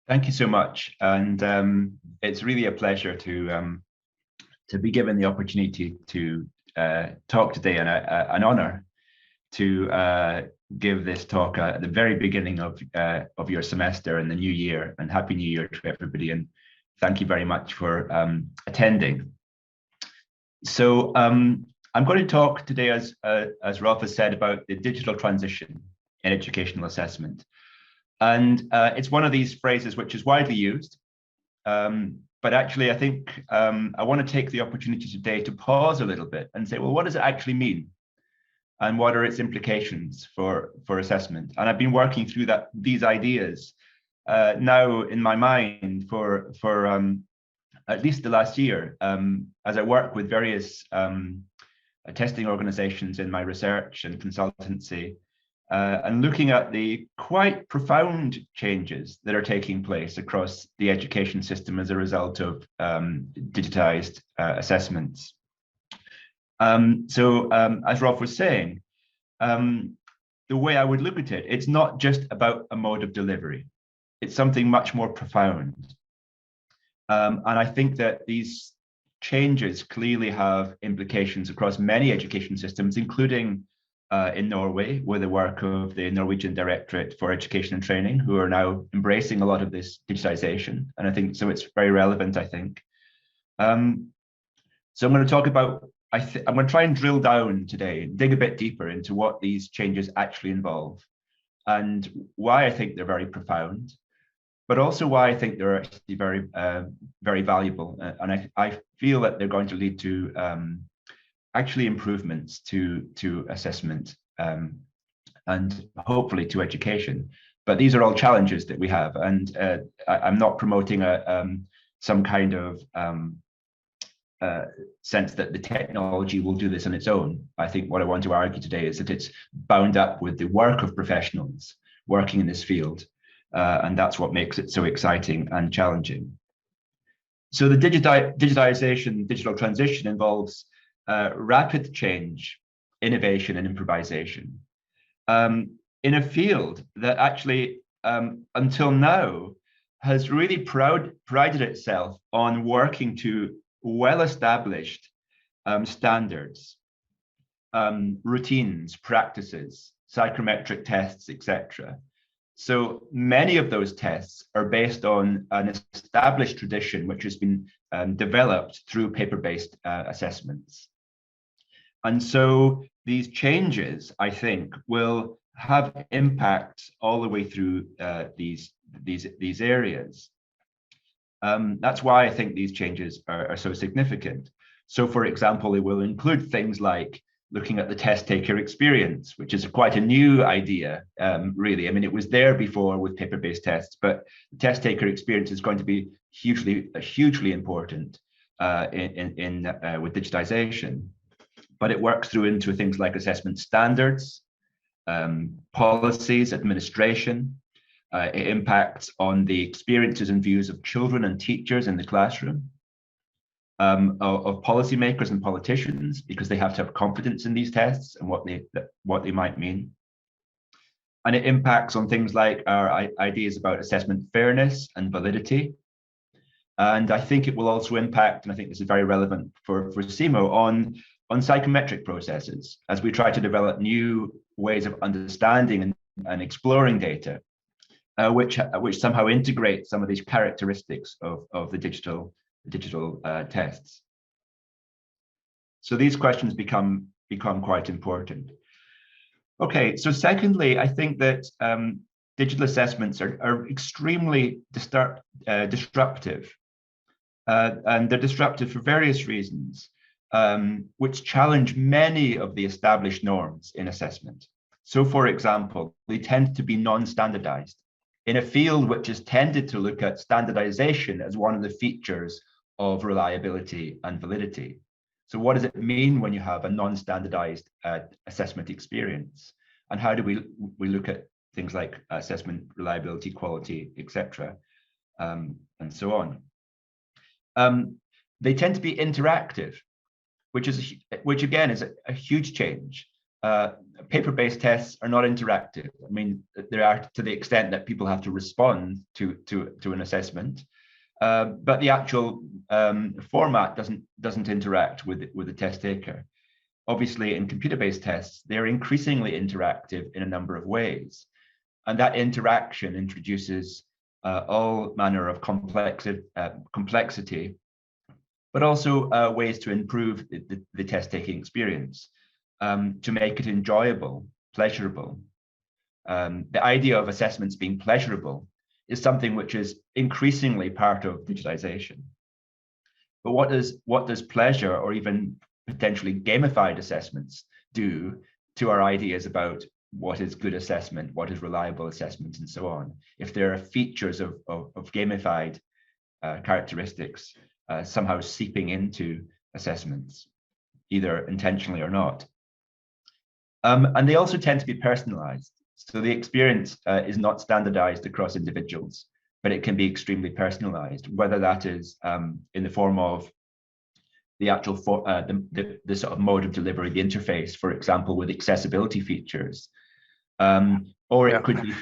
Thank you so much, and it's really a pleasure to be given the opportunity to talk today, and an honor to give this talk at the very beginning of your semester and the new year. And Happy New Year to everybody, and thank you very much for attending. So I'm going to talk today, as Rolf has said, about the digital transition in educational assessment. And it's one of these phrases which is widely used, but actually I think I want to take the opportunity today to pause a little bit and say, well, what does it actually mean? And what are its implications for assessment? And I've been working through these ideas now in my mind for at least the last year, as I work with various testing organizations in my research and consultancy, and looking at the quite profound changes that are taking place across the education system as a result of digitized assessments. As Rolf was saying, the way I would look at it, it's not just about a mode of delivery. It's something much more profound. And I think that these changes clearly have implications across many education systems, including in Norway, with the work of the Norwegian Directorate for Education and Training, who are now embracing a lot of this digitization. And I think so it's very relevant, I think. So I'm going to talk about, I'm going to try and drill down today, dig a bit deeper into what these changes actually involve and why I think they're very profound, but also why I think they're actually very, very valuable. And I feel that they're going to lead to actually improvements to assessment and hopefully to education. But these are all challenges that we have, and I'm not promoting some kind of sense that the technology will do this on its own. I think what I want to argue today is that it's bound up with the work of professionals working in this field, and that's what makes it so exciting and challenging. So the digitization, digital transition involves rapid change, innovation, and improvisation in a field that actually, until now, has really prided itself on working to well-established standards, routines, practices, psychometric tests, etc. So many of those tests are based on an established tradition which has been developed through paper-based assessments. And so these changes, I think, will have impacts all the way through these areas. That's why I think these changes are so significant. So, for example, they will include things like looking at the test taker experience, which is quite a new idea, really. I mean, it was there before with paper-based tests, but the test taker experience is going to be hugely important with digitization. But it works through into things like assessment standards, policies, administration. It impacts on the experiences and views of children and teachers in the classroom, of policymakers and politicians, because they have to have confidence in these tests and what they might mean. And it impacts on things like our ideas about assessment fairness and validity. And I think it will also impact, and I think this is very relevant for CEMO, on psychometric processes, as we try to develop new ways of understanding and exploring data, which somehow integrate some of these characteristics of the digital tests. So these questions become quite important. Okay, so secondly, I think that digital assessments are extremely disruptive, and they're disruptive for various reasons, which challenge many of the established norms in assessment. So, for example, they tend to be non-standardized in a field which has tended to look at standardization as one of the features of reliability and validity. So what does it mean when you have a non-standardized assessment experience? And how do we look at things like assessment reliability, quality, etc., and so on? They tend to be interactive, which again is a huge change. paper-based tests are not interactive. I mean, they are to the extent that people have to respond to an assessment, but the actual format doesn't interact with the test taker. Obviously, in computer-based tests, they're increasingly interactive in a number of ways, and that interaction introduces all manner of complexity, but also ways to improve the test-taking experience, to make it enjoyable, pleasurable. The idea of assessments being pleasurable is something which is increasingly part of digitization. But what does pleasure, or even potentially gamified assessments, do to our ideas about what is good assessment, what is reliable assessment, and so on, if there are features of gamified characteristics somehow seeping into assessments, either intentionally or not? And they also tend to be personalized. So the experience is not standardized across individuals, but it can be extremely personalized, whether that is in the form of the actual the sort of mode of delivery, the interface, for example, with accessibility features, or it could be.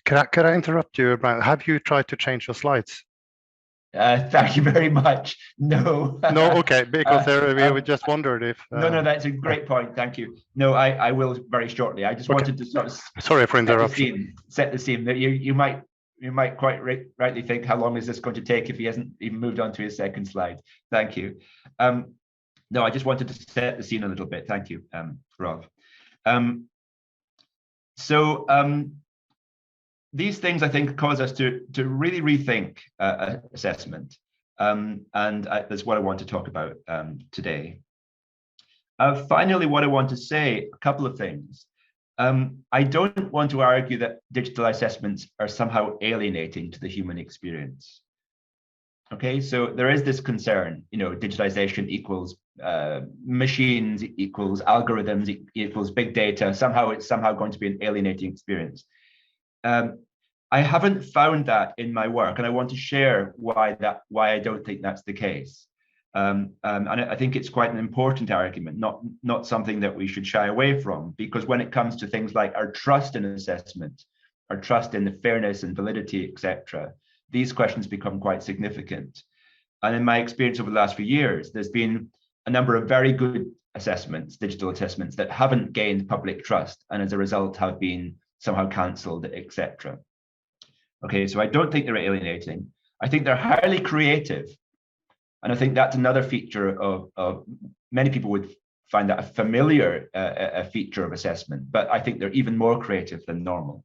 Could I interrupt you, Bryan? Have you tried to change your slides? Thank you very much. No. No, okay, because we just wondered if. No, that's a great point. Thank you. No, I will very shortly. I just wanted to sort of. Sorry for interruption. Set the scene. That you might quite rightly think, how long is this going to take if he hasn't even moved on to his second slide? Thank you. No, I just wanted to set the scene a little bit. Thank you, Rob. These things, I think, cause us to really rethink assessment, and that's what I want to talk about today. Finally, what I want to say, a couple of things. I don't want to argue that digital assessments are somehow alienating to the human experience. Okay, so there is this concern, digitization equals machines, equals algorithms, equals big data. Somehow it's going to be an alienating experience. I haven't found that in my work, and I want to share why I don't think that's the case. And I think it's quite an important argument, not something that we should shy away from, because when it comes to things like our trust in assessment, our trust in the fairness and validity, etc., these questions become quite significant. And in my experience over the last few years, there's been a number of very good assessments, digital assessments, that haven't gained public trust, and as a result have been somehow cancelled, etc. Okay, so I don't think they're alienating. I think they're highly creative. And I think that's another feature of many people would find that a familiar a feature of assessment, but I think they're even more creative than normal.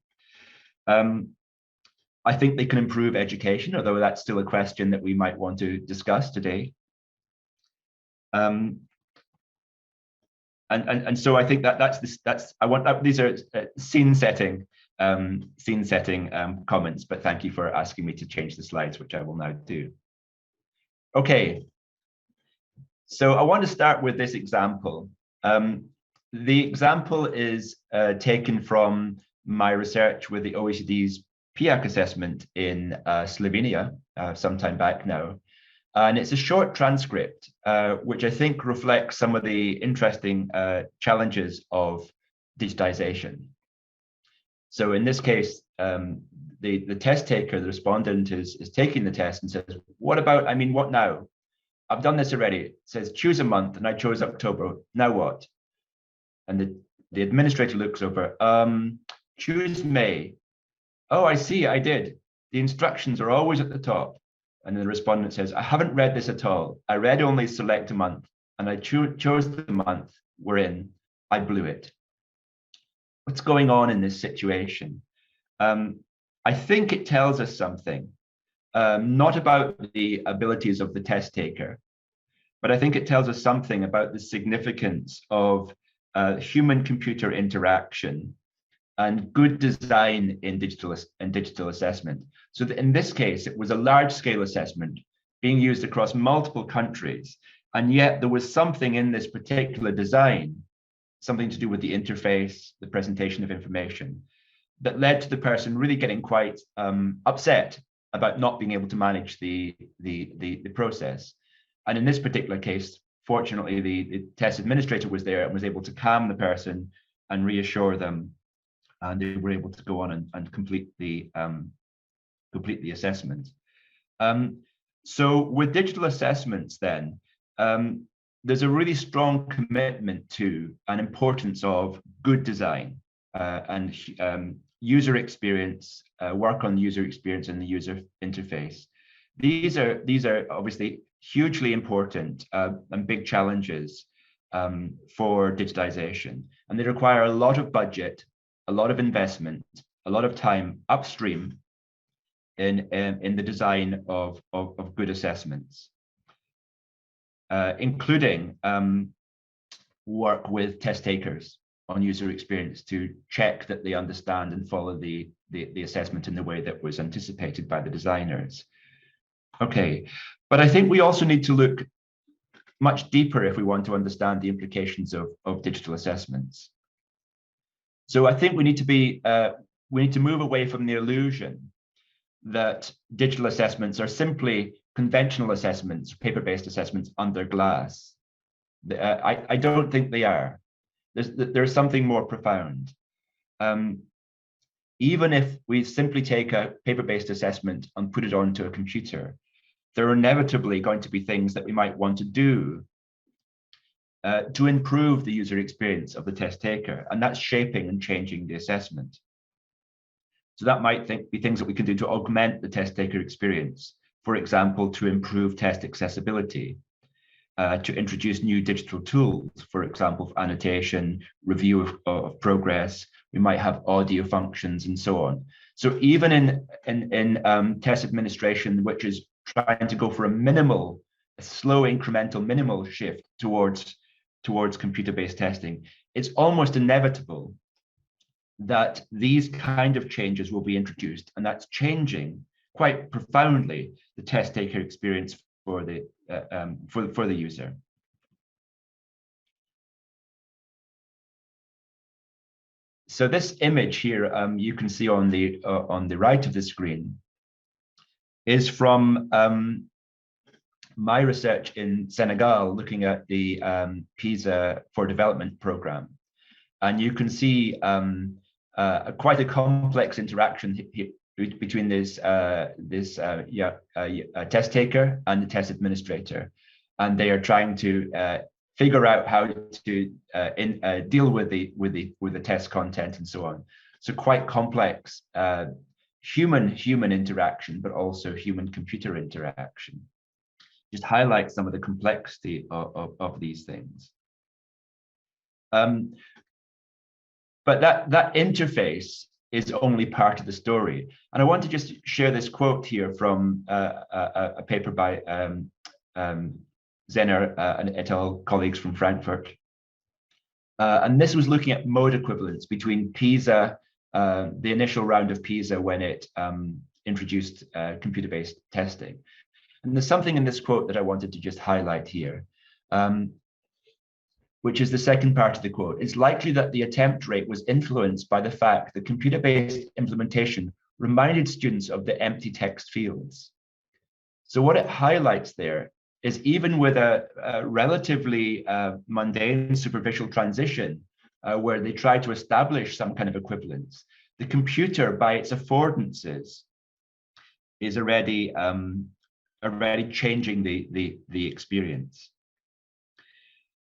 I think they can improve education, although that's still a question that we might want to discuss today. And so I think these are scene setting comments, but thank you for asking me to change the slides, which I will now do. Okay, so I want to start with this example. The example is taken from my research with the OECD's PIAC assessment in Slovenia some time back now. And it's a short transcript, which I think reflects some of the interesting challenges of digitization. So in this case, the test taker, the respondent, is taking the test and says, what now? I've done this already. It says, choose a month, and I chose October. Now what? And the administrator looks over, choose May. Oh, I see, I did. The instructions are always at the top. And the respondent says, I haven't read this at all. I read only select a month, and I chose the month we're in. I blew it. What's going on in this situation? I think it tells us something, not about the abilities of the test taker, but I think it tells us something about the significance of human-computer interaction and good design in digital assessment. So that in this case, it was a large-scale assessment being used across multiple countries, and yet there was something in this particular design, something to do with the interface, the presentation of information, that led to the person really getting quite upset about not being able to manage the process. And in this particular case, fortunately, the test administrator was there and was able to calm the person and reassure them, and they were able to go on and complete the assessment. So with digital assessments then, there's a really strong commitment to an importance of good design and user experience, work on user experience and the user interface. These are obviously hugely important and big challenges for digitization, and they require a lot of budget, a lot of investment, a lot of time upstream in the design of good assessments, including work with test takers on user experience to check that they understand and follow the assessment in the way that was anticipated by the designers. Okay, but I think we also need to look much deeper if we want to understand the implications of digital assessments. So I think we need to move away from the illusion that digital assessments are simply conventional assessments, paper-based assessments under glass. I don't think they are. There's something more profound. Even if we simply take a paper-based assessment and put it onto a computer, there are inevitably going to be things that we might want to do to improve the user experience of the test taker, and that's shaping and changing the assessment. So that might be things that we can do to augment the test taker experience. For example, to improve test accessibility, to introduce new digital tools, for example, for annotation, review of progress. We might have audio functions and so on. So even in test administration, which is trying to go for a slow incremental minimal shift towards computer-based testing, it's almost inevitable that these kind of changes will be introduced, and that's changing quite profoundly the test taker experience for the user. So this image here, you can see on the right of the screen, is from my research in Senegal, looking at the PISA for Development program, and you can see quite a complex interaction between this test taker and the test administrator, and they are trying to figure out how to deal with the test content and so on. So quite complex human interaction, but also human computer interaction. Just highlight some of the complexity of these things. But that interface is only part of the story. And I want to just share this quote here from a paper by Zenner and et al. Colleagues from Frankfurt. And this was looking at mode equivalence between PISA, the initial round of PISA when it introduced computer-based testing. And there's something in this quote that I wanted to just highlight here, which is the second part of the quote. It's likely that the attempt rate was influenced by the fact that computer-based implementation reminded students of the empty text fields. So what it highlights there is, even with a relatively mundane superficial transition where they try to establish some kind of equivalence, the computer, by its affordances, is already changing the experience.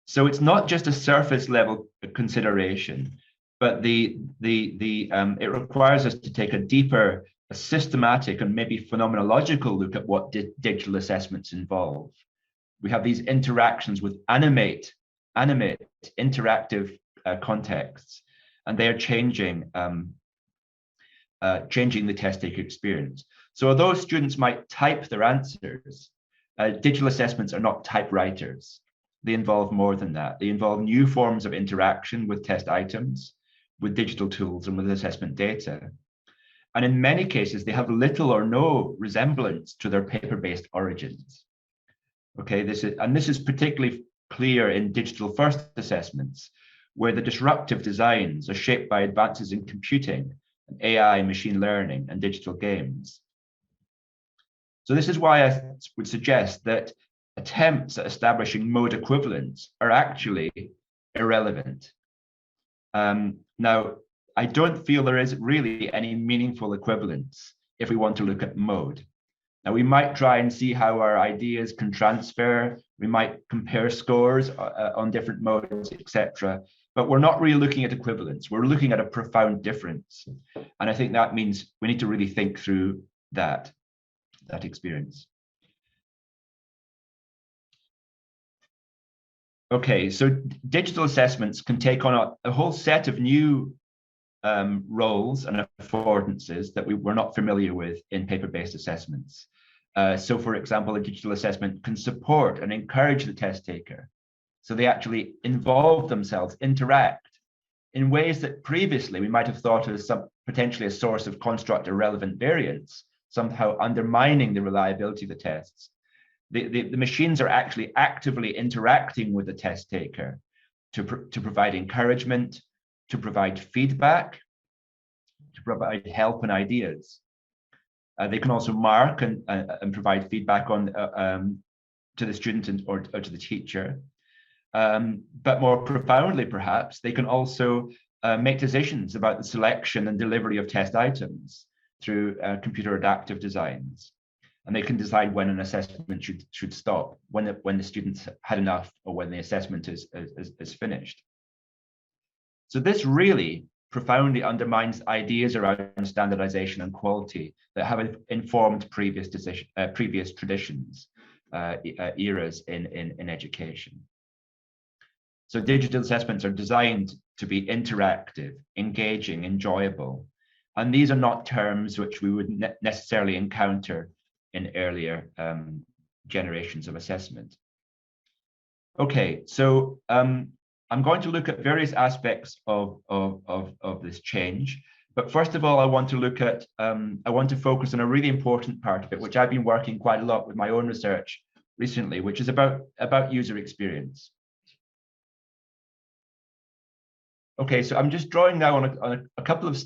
So it's not just a surface level consideration, but it requires us to take a deeper, a systematic, and maybe phenomenological look at what digital assessments involve. We have these interactions with animate, interactive contexts, and they are changing the test taker experience. So although students might type their answers, digital assessments are not typewriters. They involve more than that. They involve new forms of interaction with test items, with digital tools, and with assessment data. And in many cases, they have little or no resemblance to their paper-based origins. Okay, this is particularly clear in digital first assessments, where the disruptive designs are shaped by advances in computing, AI, machine learning, and digital games. So this is why I would suggest that attempts at establishing mode equivalence are actually irrelevant. Now, I don't feel there is really any meaningful equivalence if we want to look at mode. Now, we might try and see how our ideas can transfer. We might compare scores on different modes, etc. But we're not really looking at equivalence. We're looking at a profound difference. And I think that means we need to really think through that experience. Okay, so digital assessments can take on a whole set of new roles and affordances that we were not familiar with in paper-based assessments. So for example, a digital assessment can support and encourage the test taker. So they actually involve themselves, interact in ways that previously we might have thought as potentially a source of construct irrelevant variance, somehow undermining the reliability of the tests. The machines are actually actively interacting with the test taker to provide encouragement, to provide feedback, to provide help and ideas. They can also mark and provide feedback on to the student or to the teacher. But more profoundly, perhaps, they can also make decisions about the selection and delivery of test items through computer adaptive designs. And they can decide when an assessment should stop, when the students had enough, or when the assessment is finished. So this really profoundly undermines ideas around standardization and quality that have informed previous traditions, eras in education. So digital assessments are designed to be interactive, engaging, enjoyable. And these are not terms which we would necessarily encounter in earlier generations of assessment. Okay, so I'm going to look at various aspects of this change. But first of all, I want to look at, I want to focus on a really important part of it, which I've been working quite a lot with my own research recently, which is about user experience. Okay, so I'm just drawing now on a couple of,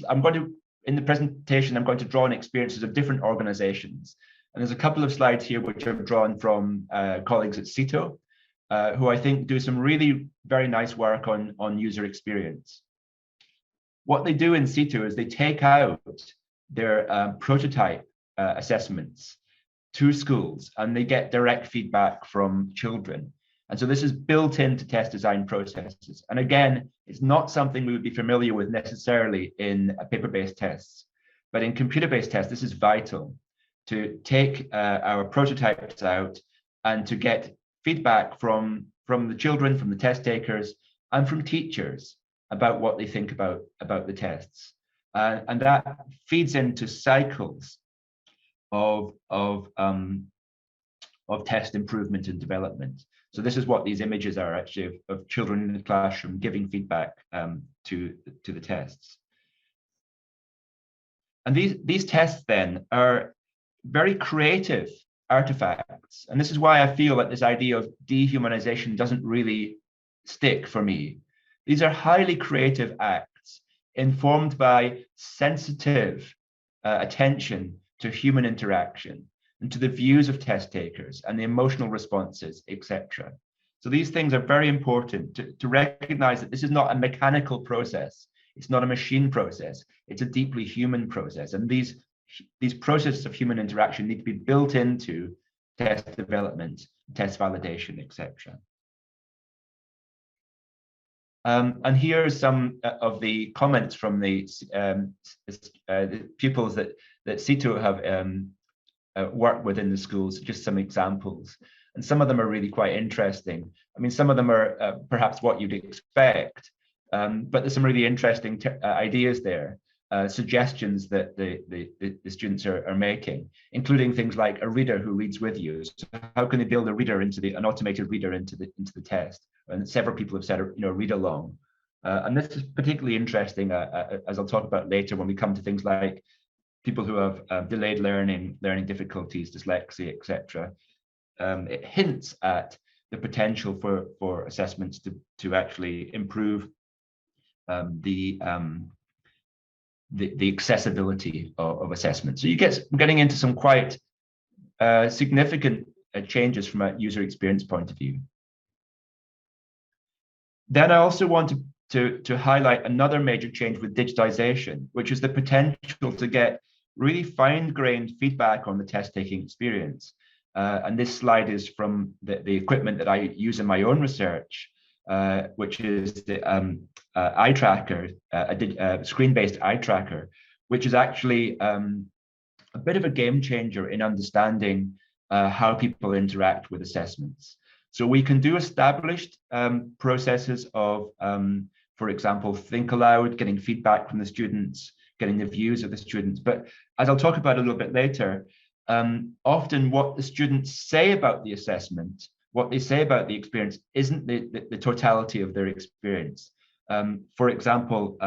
in the presentation, I'm going to draw on experiences of different organizations. And there's a couple of slides here which I've drawn from colleagues at CETO, who I think do some really very nice work on user experience. What they do in CETO is they take out their prototype assessments to schools and they get direct feedback from children. And so this is built into test design processes. And again, it's not something we would be familiar with necessarily in paper-based tests, but in computer-based tests, this is vital to take our prototypes out and to get feedback from the children, from the test takers, and from teachers about what they think about the tests. And that feeds into cycles of test improvement and development. So this is what these images are actually of children in the classroom giving feedback to the tests. And these tests then are very creative artifacts. And this is why I feel that this idea of dehumanization doesn't really stick for me. These are highly creative acts informed by sensitive attention to human interaction and to the views of test takers and the emotional responses, etc. So these things are very important to recognize that this is not a mechanical process. It's not a machine process. It's a deeply human process. And these processes of human interaction need to be built into test development, test validation, etc. And here are some of the comments from the pupils that CETO have worked with in the schools, just some examples. And some of them are really quite interesting. I mean, some of them are perhaps what you'd expect, but there's some really interesting ideas there. Suggestions that the students are making, including things like a reader who reads with you. So how can they build a reader an automated reader into the test? And several people have said, read along. And this is particularly interesting, as I'll talk about later when we come to things like people who have delayed learning difficulties, dyslexia, etc. It hints at the potential for assessments to actually improve the accessibility of assessment. So I'm getting into some quite significant changes from a user experience point of view. Then I also want to to highlight another major change with digitization, which is the potential to get really fine-grained feedback on the test-taking experience. And this slide is from the equipment that I use in my own research, which is the eye tracker, a screen-based eye tracker, which is actually a bit of a game changer in understanding how people interact with assessments. So we can do established processes of, for example, think aloud, getting feedback from the students, getting the views of the students. But as I'll talk about a little bit later, often what the students say about the assessment, what they say about the experience, isn't the totality of their experience. For example,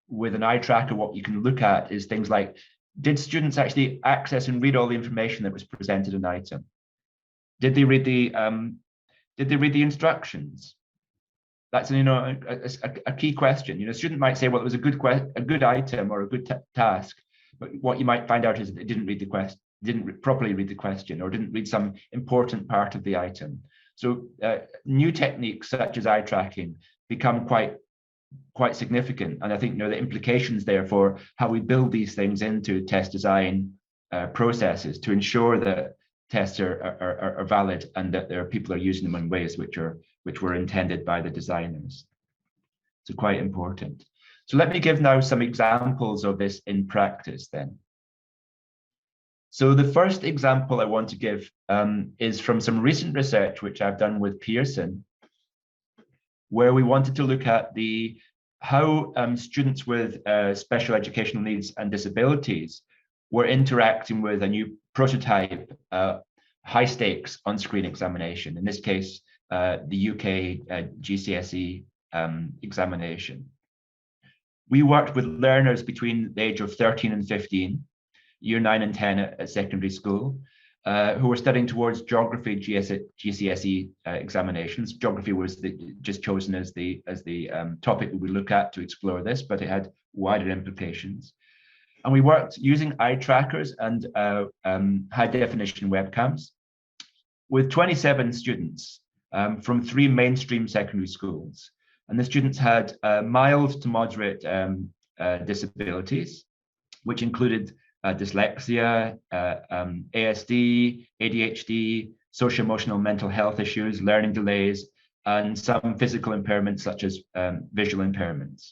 with an eye tracker, what you can look at is things like, did students actually access and read all the information that was presented in item? Did they read the instructions? That's a key question. A student might say, well, it was a good item or a good task, but what you might find out is that they didn't read the question, didn't properly read the question, or didn't read some important part of the item. So new techniques such as eye tracking become quite significant, and I think the implications there for how we build these things into test design processes to ensure that tests are valid and that people are using them in ways which were intended by the designers. So quite important. So let me give now some examples of this in practice then. So the first example I want to give is from some recent research which I've done with Pearson, where we wanted to look at how students with special educational needs and disabilities were interacting with a new prototype high stakes on-screen examination, in this case, the UK GCSE examination. We worked with learners between the age of 13 and 15, year 9 and 10 at secondary school, who were studying towards geography GCSE examinations. Geography was just chosen as the topic that we look at to explore this, but it had wider implications. And we worked using eye trackers and high definition webcams with 27 students from 3 mainstream secondary schools. And the students had mild to moderate disabilities, which included dyslexia, ASD, ADHD, social-emotional mental health issues, learning delays, and some physical impairments such as visual impairments.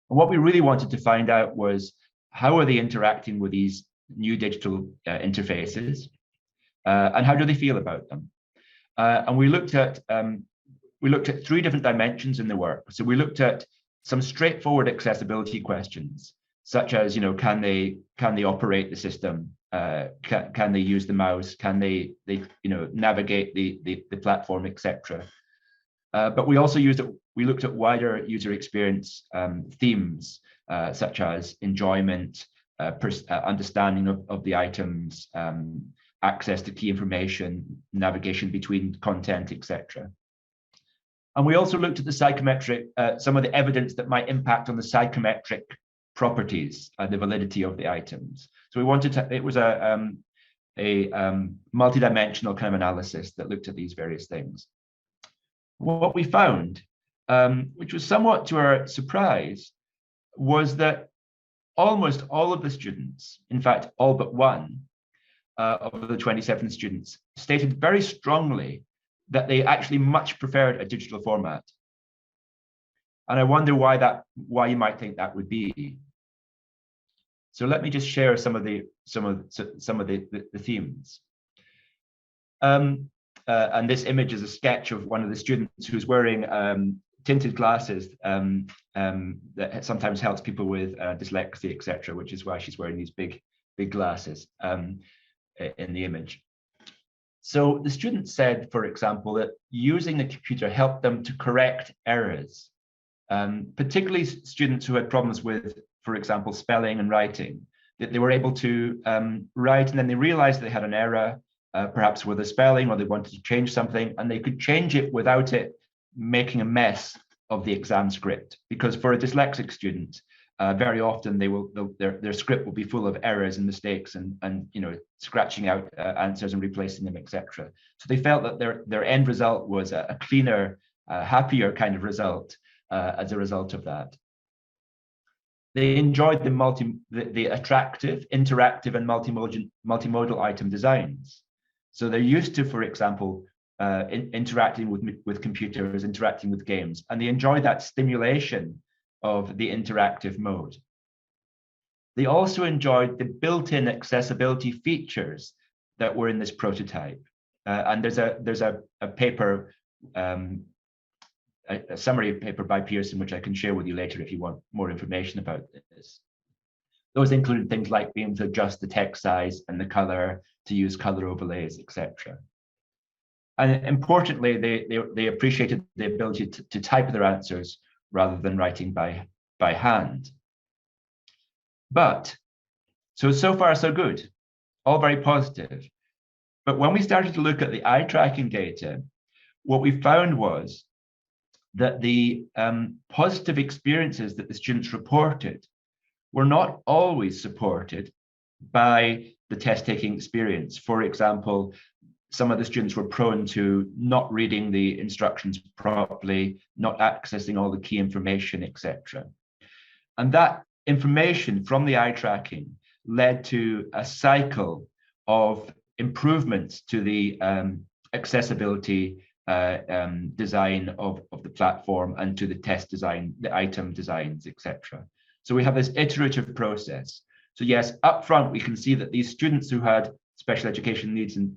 And what we really wanted to find out was, how are they interacting with these new digital interfaces, and how do they feel about them? And we looked at 3 different dimensions in the work. So we looked at some straightforward accessibility questions, such as, can they operate the system? Can they use the mouse? Can they navigate the platform, etc. But we also looked at wider user experience themes, such as enjoyment, understanding of the items, access to key information, navigation between content, etc. And we also looked at the psychometric, some of the evidence that might impact on the psychometric properties and the validity of the items. So we wanted to, it was a multi-dimensional kind of analysis that looked at these various things. What we found, which was somewhat to our surprise, was that almost all of the students, in fact, all but one of the 27 students, stated very strongly that they actually much preferred a digital format. And I wonder why you might think that would be. So let me just share some of the themes. And this image is a sketch of one of the students who's wearing tinted glasses that sometimes helps people with dyslexia, etc., which is why she's wearing these big glasses in the image. So the student said, for example, that using the computer helped them to correct errors, particularly students who had problems with, for example, spelling and writing, that they were able to write and then they realized they had an error, perhaps with the spelling, or they wanted to change something, and they could change it without it making a mess of the exam script. Because for a dyslexic student, very often their script will be full of errors and mistakes and scratching out answers and replacing them, etc. So they felt that their end result was a cleaner happier kind of result as a result of that. They enjoyed the attractive, interactive, and multimodal item designs. So they're used to, for example, interacting with computers, interacting with games, and they enjoy that stimulation of the interactive mode. They also enjoyed the built-in accessibility features that were in this prototype. And there's a paper, a summary paper by Pearson, which I can share with you later if you want more information about this. Those included things like being able to adjust the text size and the color, to use color overlays, etc. And importantly, they appreciated the ability to type their answers rather than writing by hand. But so far so good, all very positive. But when we started to look at the eye tracking data, what we found was that the positive experiences that the students reported were not always supported by the test taking experience. For example, some of the students were prone to not reading the instructions properly, not accessing all the key information, etc. And that information from the eye tracking led to a cycle of improvements to the accessibility design of the platform and to the test design, the item designs, etc. So we have this iterative process. So yes, up front, we can see that these students who had special education needs and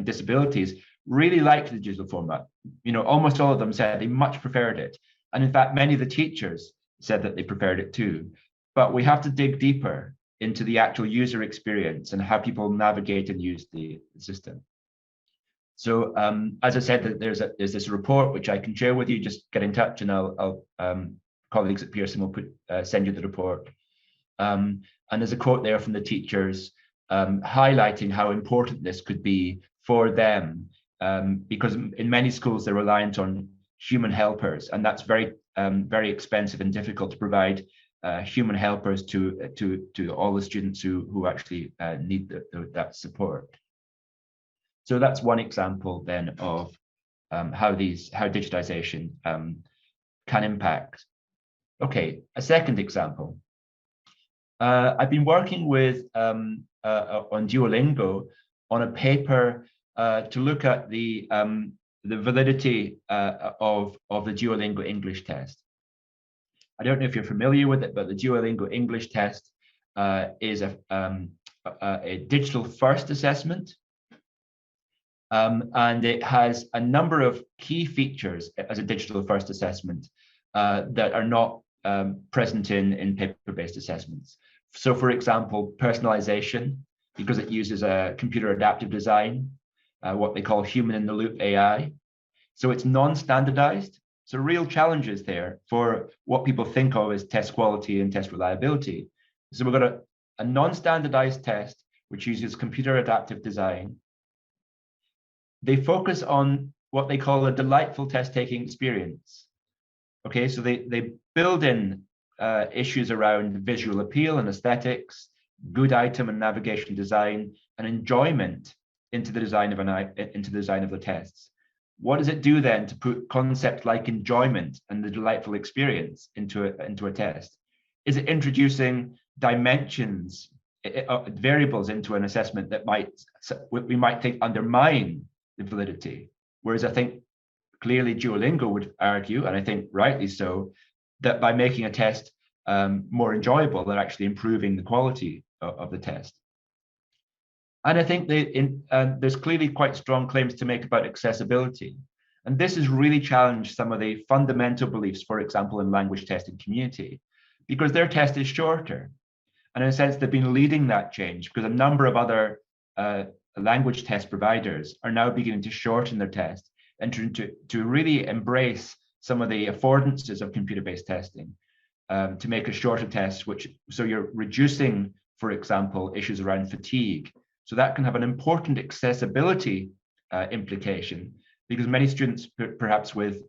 disabilities really liked the digital format. You know, almost all of them said they much preferred it. And in fact, many of the teachers said that they preferred it too. But we have to dig deeper into the actual user experience and how people navigate and use the system. So as I said, there's this report which I can share with you. Just get in touch, and I'll colleagues at Pearson will send you the report. And there's a quote there from the teachers highlighting how important this could be for them, because in many schools they're reliant on human helpers, and that's very expensive and difficult to provide human helpers to all the students who actually need that support. So that's one example then of how digitization can impact. Okay, a second example. I've been working with on Duolingo on a paper to look at the validity of the Duolingo English test. I don't know if you're familiar with it, but the Duolingo English test is a digital first assessment. And it has a number of key features as a digital first assessment that are not present in paper-based assessments. So for example, personalization, because it uses a computer adaptive design, what they call human in the loop AI. So it's non-standardized. So real challenges there for what people think of as test quality and test reliability. So we've got a non-standardized test, which uses computer adaptive design. They focus on what they call a delightful test-taking experience. Okay, so they build in issues around visual appeal and aesthetics, good item and navigation design, and enjoyment into the design of the tests. What does it do then to put concepts like enjoyment and the delightful experience into a test? Is it introducing dimensions, variables into an assessment that we might think undermine the validity? Whereas I think clearly Duolingo would argue, and I think rightly so, that by making a test more enjoyable, they're actually improving the quality of the test. And I think there's clearly quite strong claims to make about accessibility. And this has really challenged some of the fundamental beliefs, for example, in language testing community, because their test is shorter. And in a sense, they've been leading that change because a number of other language test providers are now beginning to shorten their test and to really embrace some of the affordances of computer-based testing to make a shorter test, so you're reducing, for example, issues around fatigue. So that can have an important accessibility implication because many students, perhaps with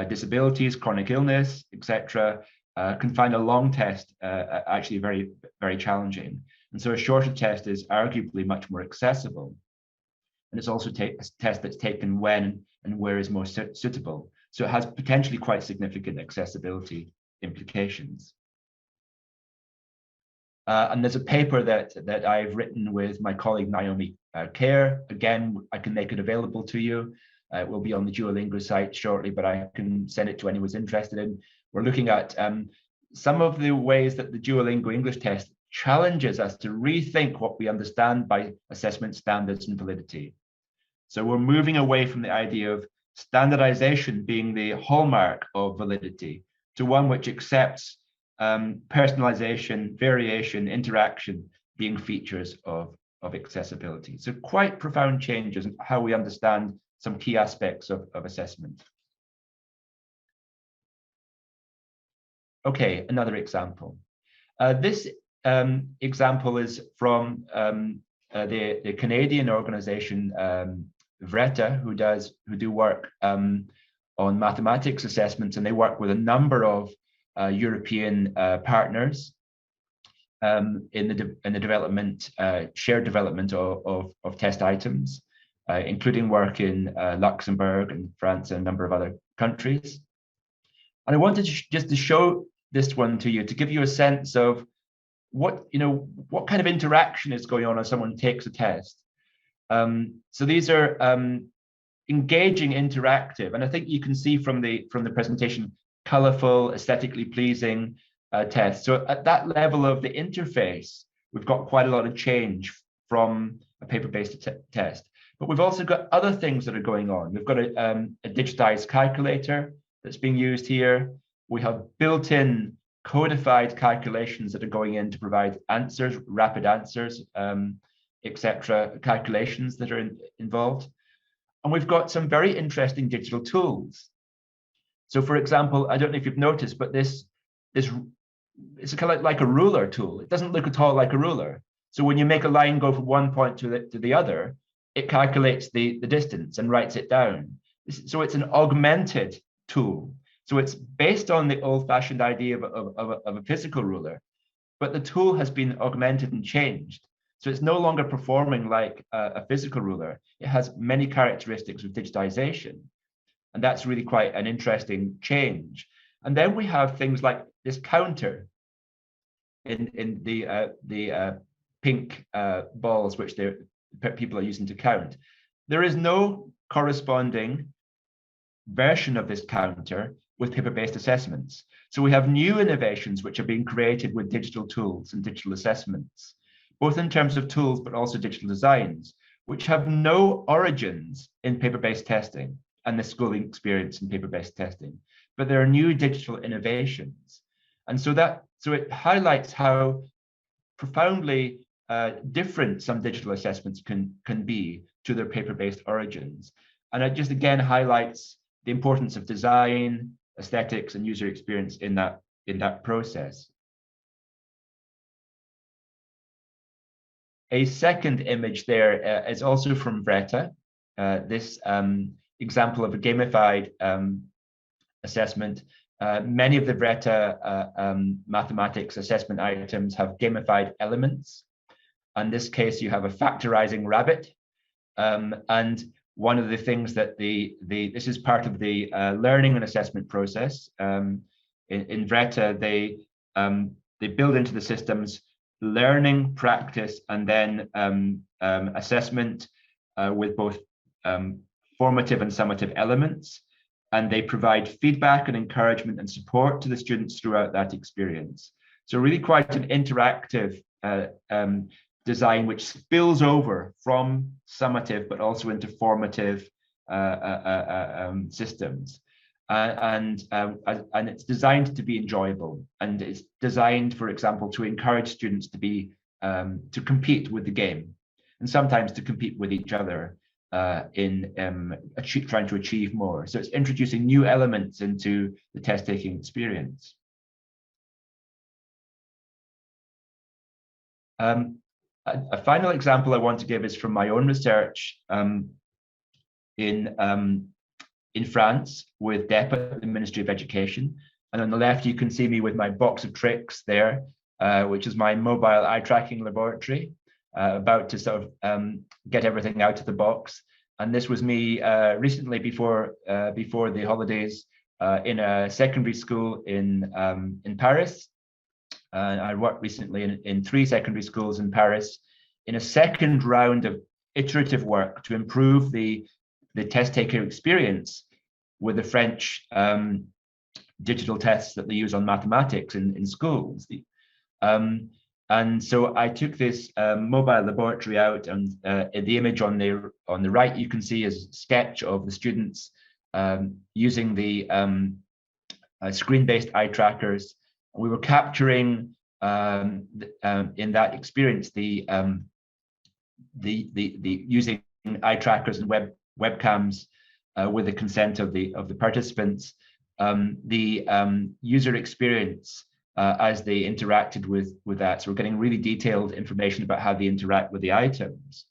disabilities, chronic illness, etc., can find a long test actually very, very challenging. And so a shorter test is arguably much more accessible. And it's also a test that's taken when and where is most suitable. So it has potentially quite significant accessibility implications. And there's a paper that I've written with my colleague Naomi Kerr. Again, I can make it available to you. It will be on the Duolingo site shortly, but I can send it to anyone who's interested in. We're looking at some of the ways that the Duolingo English test challenges us to rethink what we understand by assessment standards and validity. So we're moving away from the idea of standardization being the hallmark of validity to one which accepts personalization, variation, interaction being features of accessibility. So quite profound changes in how we understand some key aspects of assessment. Okay, another example. This example is from the Canadian organization VRETA, who do work on mathematics assessments, and they work with a number of European partners in the development, shared development of test items, including work in Luxembourg and France and a number of other countries. And I wanted just to show this one to you to give you a sense of what kind of interaction is going on as someone takes a test. So these are engaging, interactive, and I think you can see from the presentation, colorful, aesthetically pleasing tests. So at that level of the interface, we've got quite a lot of change from a paper-based test. But we've also got other things that are going on. We've got a digitized calculator that's being used here. We have built-in codified calculations that are going in to provide answers, rapid answers, etc., calculations that are involved. And we've got some very interesting digital tools. So for example, I don't know if you've noticed, but this it's kind of like a ruler tool. It doesn't look at all like a ruler. So when you make a line go from one point to the other, it calculates the distance and writes it down. So it's an augmented tool. So it's based on the old-fashioned idea of a physical ruler, but the tool has been augmented and changed. So it's no longer performing like a physical ruler. It has many characteristics of digitization. And that's really quite an interesting change. And then we have things like this counter in the pink balls, which people are using to count. There is no corresponding version of this counter with paper-based assessments. So we have new innovations which are being created with digital tools and digital assessments, both in terms of tools, but also digital designs, which have no origins in paper-based testing and the schooling experience in paper-based testing, but there are new digital innovations. And so it highlights how profoundly different some digital assessments can be to their paper-based origins. And it just again highlights the importance of design, aesthetics, and user experience in that process. A second image there is also from VRETA. This example of a gamified assessment. Many of the VRETA mathematics assessment items have gamified elements. In this case, you have a factorizing rabbit. And one of the things that this is part of the learning and assessment process. In VRETA, they build into the systems learning, practice, and then assessment with both formative and summative elements. And they provide feedback and encouragement and support to the students throughout that experience. So really quite an interactive design which spills over from summative but also into formative systems. And it's designed to be enjoyable, and it's designed, for example, to encourage students to be to compete with the game, and sometimes to compete with each other in trying to achieve more. So it's introducing new elements into the test-taking experience. A final example I want to give is from my own research in France with DEPA, the Ministry of Education. And on the left, you can see me with my box of tricks there, which is my mobile eye tracking laboratory, about to sort of get everything out of the box. And this was me recently before the holidays, in a secondary school in Paris. I worked recently in 3 secondary schools in Paris in a second round of iterative work to improve the test taker experience with the French digital tests that they use on mathematics in schools. And so I took this mobile laboratory out, and the image on the right you can see is a sketch of the students using the screen-based eye trackers. We were capturing in that experience the using eye trackers and webcams with the consent of the participants, the user experience as they interacted with that. So we're getting really detailed information about how they interact with the items.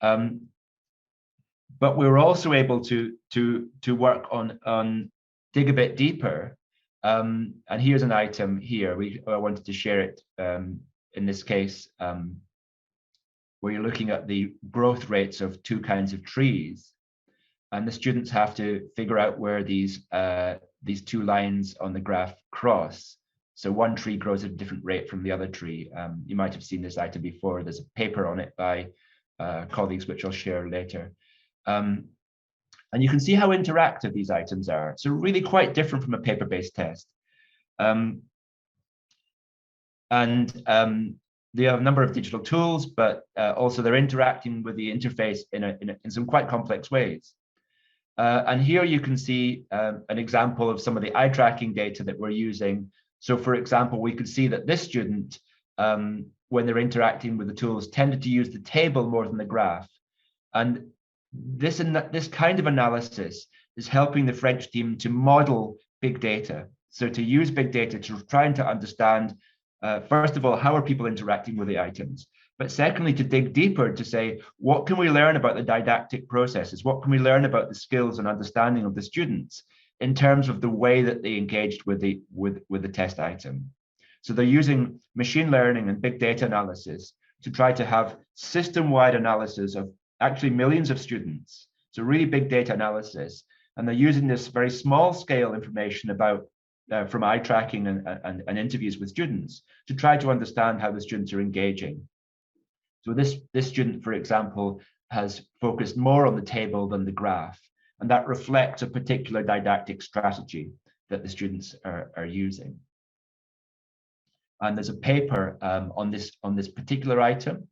But we were also able to work on dig a bit deeper. And here's an item here. I wanted to share it in this case, where you're looking at the growth rates of 2 kinds of trees. And the students have to figure out where these 2 lines on the graph cross. So one tree grows at a different rate from the other tree. You might have seen this item before. There's a paper on it by colleagues, which I'll share later. And you can see how interactive these items are. So really quite different from a paper-based test. They have a number of digital tools, but also they're interacting with the interface in some quite complex ways. And here you can see an example of some of the eye tracking data that we're using. So for example, we could see that this student, when they're interacting with the tools, tended to use the table more than the graph. And this kind of analysis is helping the French team to model big data. So to use big data to try and to understand, first of all, how are people interacting with the items? But secondly, to dig deeper to say, what can we learn about the didactic processes? What can we learn about the skills and understanding of the students in terms of the way that they engaged with the test item? So they're using machine learning and big data analysis to try to have system-wide analysis of actually millions of students. So really big data analysis. And they're using this very small scale information about from eye tracking and interviews with students to try to understand how the students are engaging. So this student, for example, has focused more on the table than the graph, and that reflects a particular didactic strategy that the students are using. And there's a paper on this particular item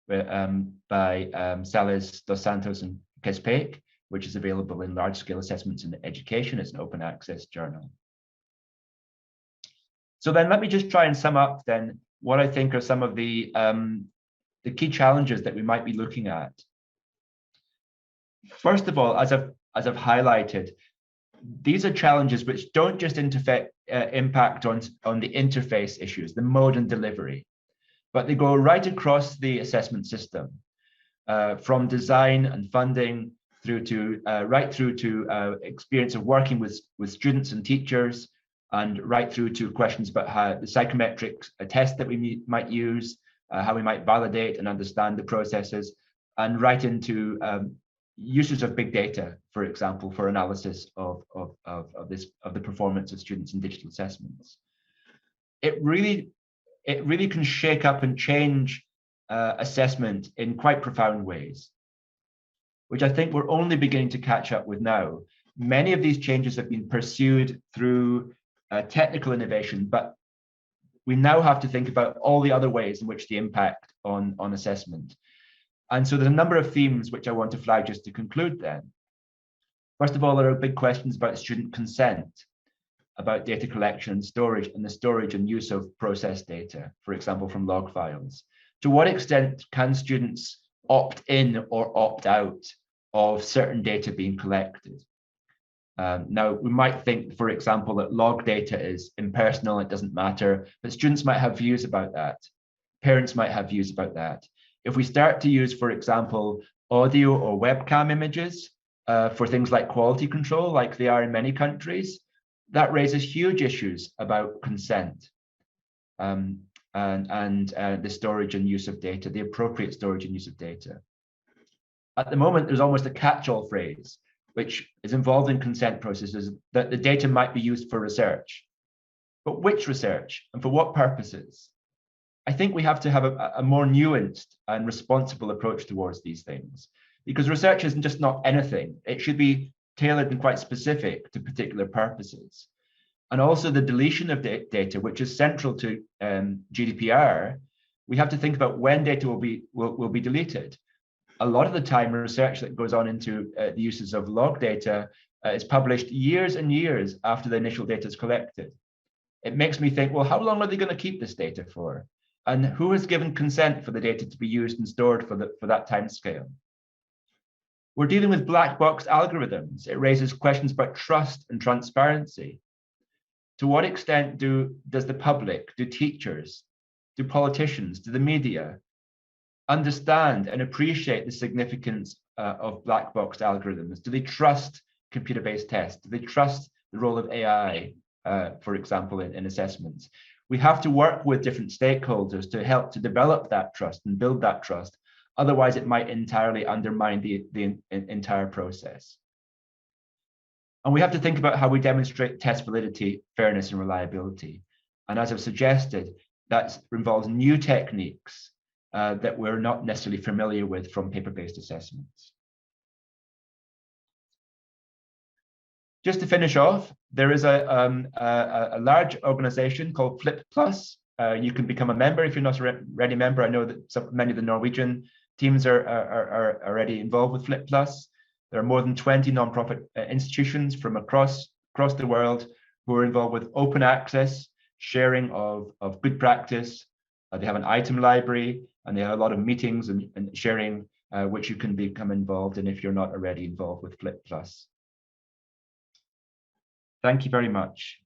by Sales dos Santos and Quespec, which is available in Large-Scale Assessments in Education. It's an open access journal. So then let me just try and sum up then what I think are some of the key challenges that we might be looking at. First of all, as I've highlighted, these are challenges which don't just impact on the interface issues, the mode and delivery, but they go right across the assessment system, from design and funding through to right through to experience of working with students and teachers, and right through to questions about how the psychometric test that we might use, how we might validate and understand the processes, and right into uses of big data, for example, for analysis of the performance of students in digital assessments. It really can shake up and change assessment in quite profound ways, which I think we're only beginning to catch up with now. Many of these changes have been pursued through technical innovation, but we now have to think about all the other ways in which they impact on assessment. And so there's a number of themes which I want to flag just to conclude then. First of all, there are big questions about student consent, about data collection and storage, and the storage and use of processed data, for example, from log files. To what extent can students opt in or opt out of certain data being collected? Now, we might think, for example, that log data is impersonal, it doesn't matter, but students might have views about that. Parents might have views about that. If we start to use, for example, audio or webcam images for things like quality control, like they are in many countries, that raises huge issues about consent and the storage and use of data, the appropriate storage and use of data. At the moment, there's almost a catch-all phrase which is involved in consent processes, that the data might be used for research. But which research and for what purposes? I think we have to have a more nuanced and responsible approach towards these things, because research isn't just not anything. It should be tailored and quite specific to particular purposes. And also the deletion of data, which is central to GDPR, we have to think about when data will be deleted. A lot of the time, research that goes on into the uses of log data is published years and years after the initial data is collected. It makes me think, well, how long are they going to keep this data for? And who has given consent for the data to be used and stored for that time scale? We're dealing with black box algorithms. It raises questions about trust and transparency. To what extent does the public, do teachers, do politicians, do the media understand and appreciate the significance of black box algorithms? Do they trust computer-based tests? Do they trust the role of AI, for example, in assessments? We have to work with different stakeholders to help to develop that trust and build that trust. Otherwise, it might entirely undermine the entire process. And we have to think about how we demonstrate test validity, fairness, and reliability. And as I've suggested, that involves new techniques that we're not necessarily familiar with from paper-based assessments. Just to finish off, there is a large organization called Flip Plus. You can become a member if you're not already a member. I know that many of the Norwegian teams are already involved with Flip Plus. There are more than 20 nonprofit institutions from across the world who are involved with open access, sharing of good practice. They have an item library, and they have a lot of meetings and sharing, which you can become involved in if you're not already involved with Flip Plus. Thank you very much.